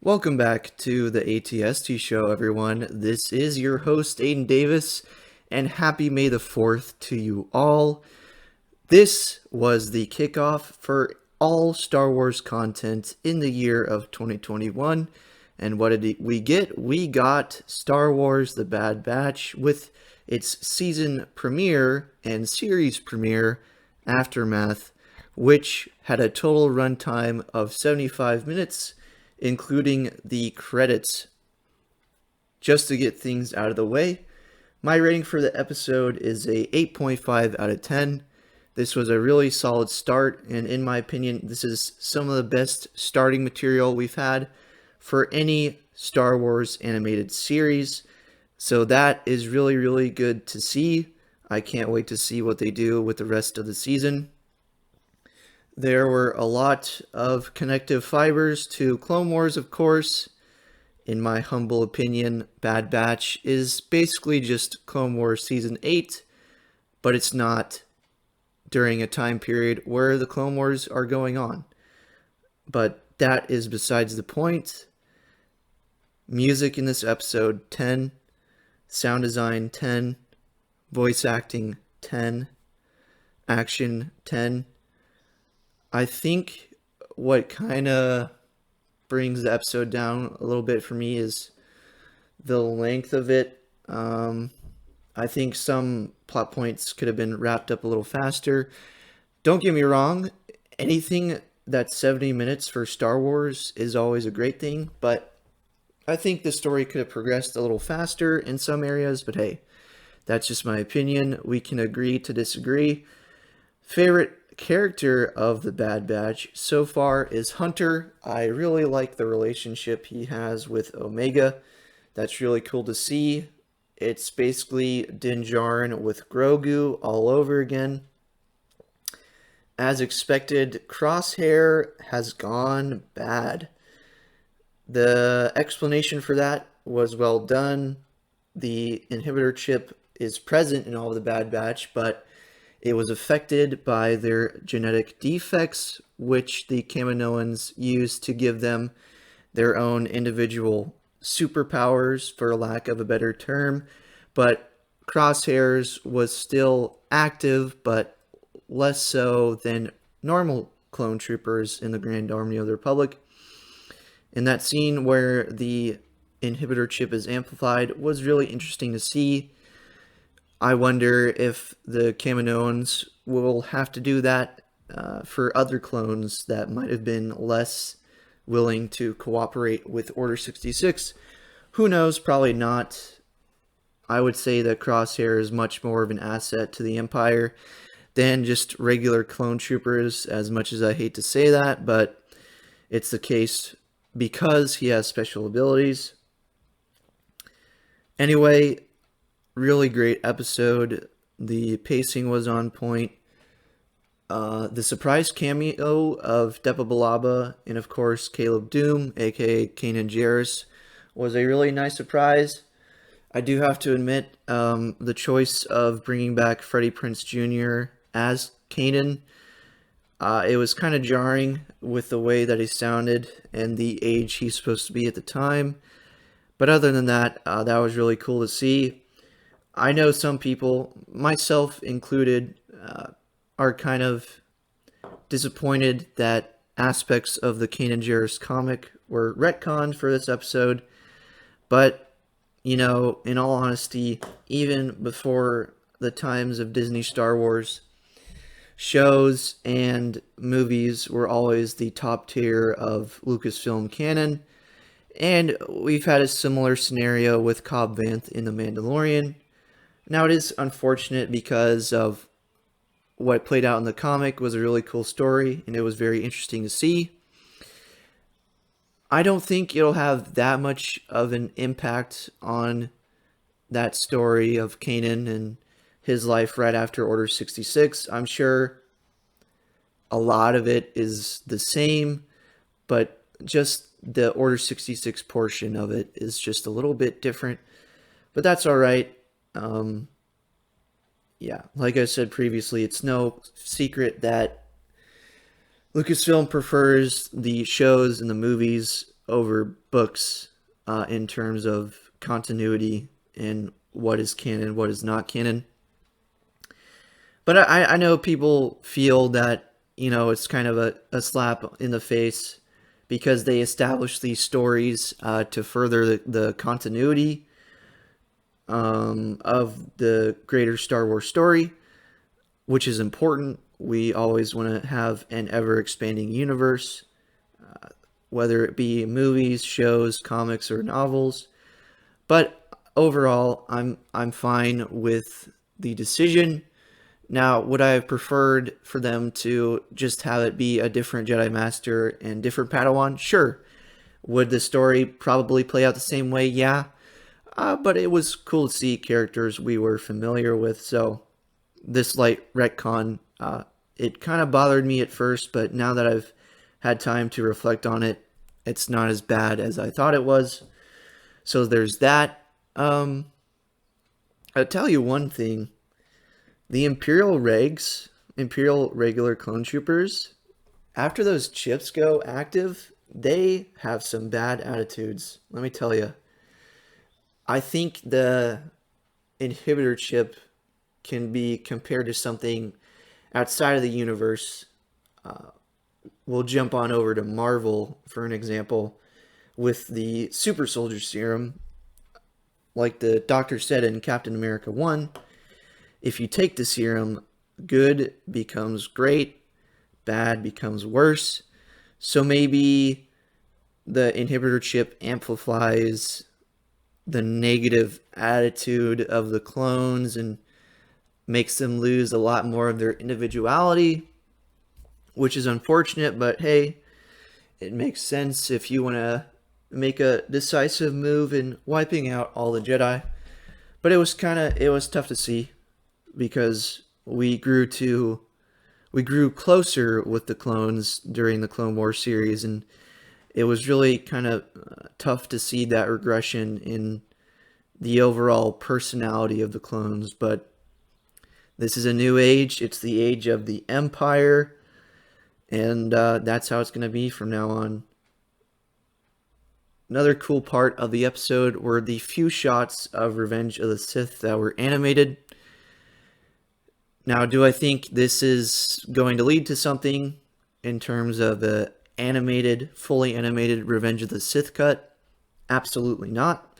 Welcome back to the ATST show, everyone. This is your host, Aiden Davis, and happy May the 4th to you all. This was the kickoff for all Star Wars content in the year of 2021. And what did we get? We got Star Wars The Bad Batch with its season premiere and series premiere, Aftermath, which had a total runtime of 75 minutes, including the credits. Just to get things out of the way, my rating for the episode is a 8.5 out of 10. This was a really solid start, and in my opinion, this is some of the best starting material we've had for any Star Wars animated series. So that is really, really good to see. I can't wait to see what they do with the rest of the season. There were a lot of connective fibers to Clone Wars, of course. In my humble opinion, Bad Batch is basically just Clone Wars Season 8, but it's not during a time period where the Clone Wars are going on. But that is besides the point. Music in this episode, 10. Sound design, 10. Voice acting, 10. Action, 10. I think what kind of brings the episode down a little bit for me is the length of it. I think some plot points could have been wrapped up a little faster. Don't get me wrong, anything that's 70 minutes for Star Wars is always a great thing, but I think the story could have progressed a little faster in some areas, but hey, that's just my opinion. We can agree to disagree. Favorite character of the Bad Batch so far is Hunter. I really like the relationship he has with Omega. That's really cool to see. It's basically Din Djarin with Grogu all over again. As expected, Crosshair has gone bad. The explanation for that was well done. The inhibitor chip is present in all of the Bad Batch, but it was affected by their genetic defects, which the Kaminoans used to give them their own individual superpowers, for lack of a better term. But Crosshairs was still active, but less so than normal clone troopers in the Grand Army of the Republic. In that scene where the inhibitor chip is amplified was really interesting to see. I wonder if the Kaminoans will have to do that for other clones that might have been less willing to cooperate with Order 66. Who knows? Probably not. I would say that Crosshair is much more of an asset to the Empire than just regular clone troopers, as much as I hate to say that, but it's the case because he has special abilities. Anyway, really great episode. The pacing was on point. The surprise cameo of Depa Billaba and, of course, Caleb Doom, aka Kanan Jarrus, was a really nice surprise. I do have to admit, the choice of bringing back Freddie Prinze Jr. as Kanan, it was kind of jarring with the way that he sounded and the age he's supposed to be at the time. But other than that, that was really cool to see. I know some people, myself included, are kind of disappointed that aspects of the Kanan Jarrus comic were retconned for this episode. But, you know, in all honesty, even before the times of Disney Star Wars, shows and movies were always the top tier of Lucasfilm canon. And we've had a similar scenario with Cobb Vanth in The Mandalorian. Now, it is unfortunate because of what played out in the comic was a really cool story, and it was very interesting to see. I don't think it'll have that much of an impact on that story of Kanan and his life right after Order 66. I'm sure a lot of it is the same, but just the Order 66 portion of it is just a little bit different. But that's all right. Yeah, like I said previously, it's no secret that Lucasfilm prefers the shows and the movies over books in terms of continuity and what is canon, what is not canon. But I know people feel that, it's kind of a slap in the face because they establish these stories to further the continuity of the greater Star Wars story, which is important. We always want to have an ever-expanding universe, whether it be movies, shows, comics, or novels. But overall, I'm fine with the decision. Now, would I have preferred for them to just have it be a different Jedi Master and different Padawan? Sure. Would the story probably play out the same way? Yeah. But it was cool to see characters we were familiar with, so this light retcon, it kind of bothered me at first, but now that I've had time to reflect on it, it's not as bad as I thought it was. So there's that. I'll tell you one thing. The Imperial regular clone troopers, after those chips go active, they have some bad attitudes. Let me tell you. I think the inhibitor chip can be compared to something outside of the universe. We'll jump on over to Marvel for an example with the super soldier serum. Like the doctor said in Captain America 1, if you take the serum, good becomes great, bad becomes worse. So maybe the inhibitor chip amplifies the negative attitude of the clones and makes them lose a lot more of their individuality, which is unfortunate, but hey, it makes sense if you want to make a decisive move in wiping out all the Jedi. But it was tough to see because we grew closer with the clones during the Clone Wars series, and it was really kind of tough to see that regression in the overall personality of the clones. But this is a new age. It's the age of the Empire, and that's how it's going to be from now on. Another cool part of the episode were the few shots of Revenge of the Sith that were animated. Now, do I think this is going to lead to something in terms of the fully animated Revenge of the Sith cut? Absolutely not.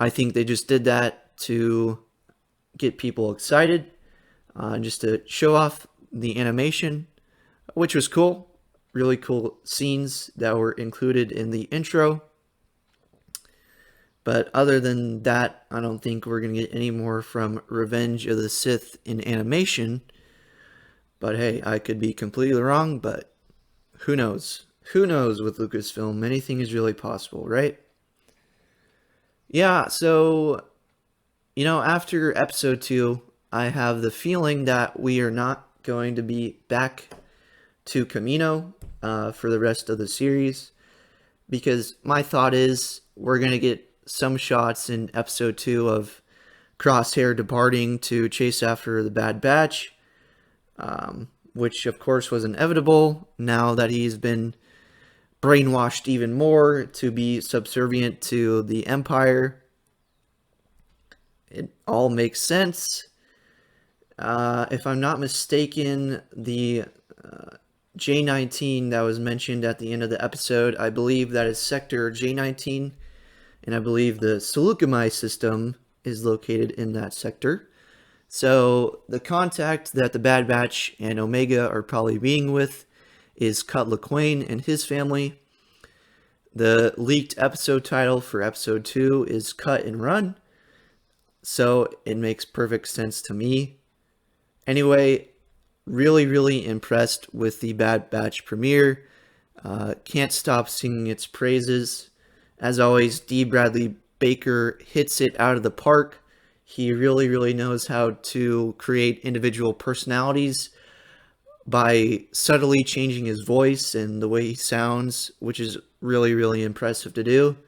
I think they just did that to get people excited, just to show off the animation, which was cool. Really cool scenes that were included in the intro. But other than that, I don't think we're going to get any more from Revenge of the Sith in animation. But hey, I could be completely wrong, but who knows? Who knows with Lucasfilm? Anything is really possible, right? Yeah, so, after episode 2, I have the feeling that we are not going to be back to Kamino for the rest of the series. Because my thought is we're going to get some shots in episode 2 of Crosshair departing to chase after the Bad Batch, which of course was inevitable now that he's been brainwashed even more to be subservient to the Empire. It all makes sense. If I'm not mistaken, the J-19 that was mentioned at the end of the episode, I believe that is Sector J-19, and I believe the Seleucami system is located in that sector. So the contact that the Bad Batch and Omega are probably being with is Cut Lawquane and his family. The leaked episode title for episode 2 is Cut and Run, so it makes perfect sense to me. Anyway, really impressed with the Bad Batch premiere. Can't stop singing its praises. As always, D. Bradley Baker hits it out of the park. He really knows how to create individual personalities by subtly changing his voice and the way he sounds, which is really impressive to do.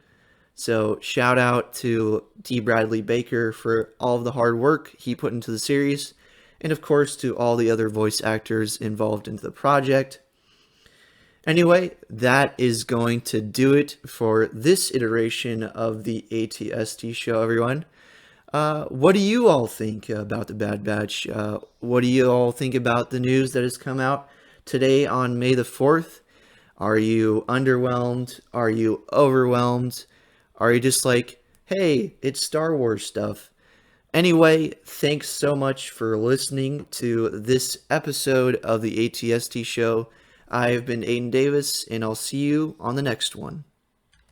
So shout out to D. Bradley Baker for all of the hard work he put into the series, and of course to all the other voice actors involved into the project. Anyway, that is going to do it for this iteration of the ATST show, everyone. What do you all think about the Bad Batch? What do you all think about the news that has come out today on May the 4th? Are you underwhelmed? Are you overwhelmed? Are you just like, hey, it's Star Wars stuff? Anyway, thanks so much for listening to this episode of the ATST show. I've been Aiden Davis, and I'll see you on the next one.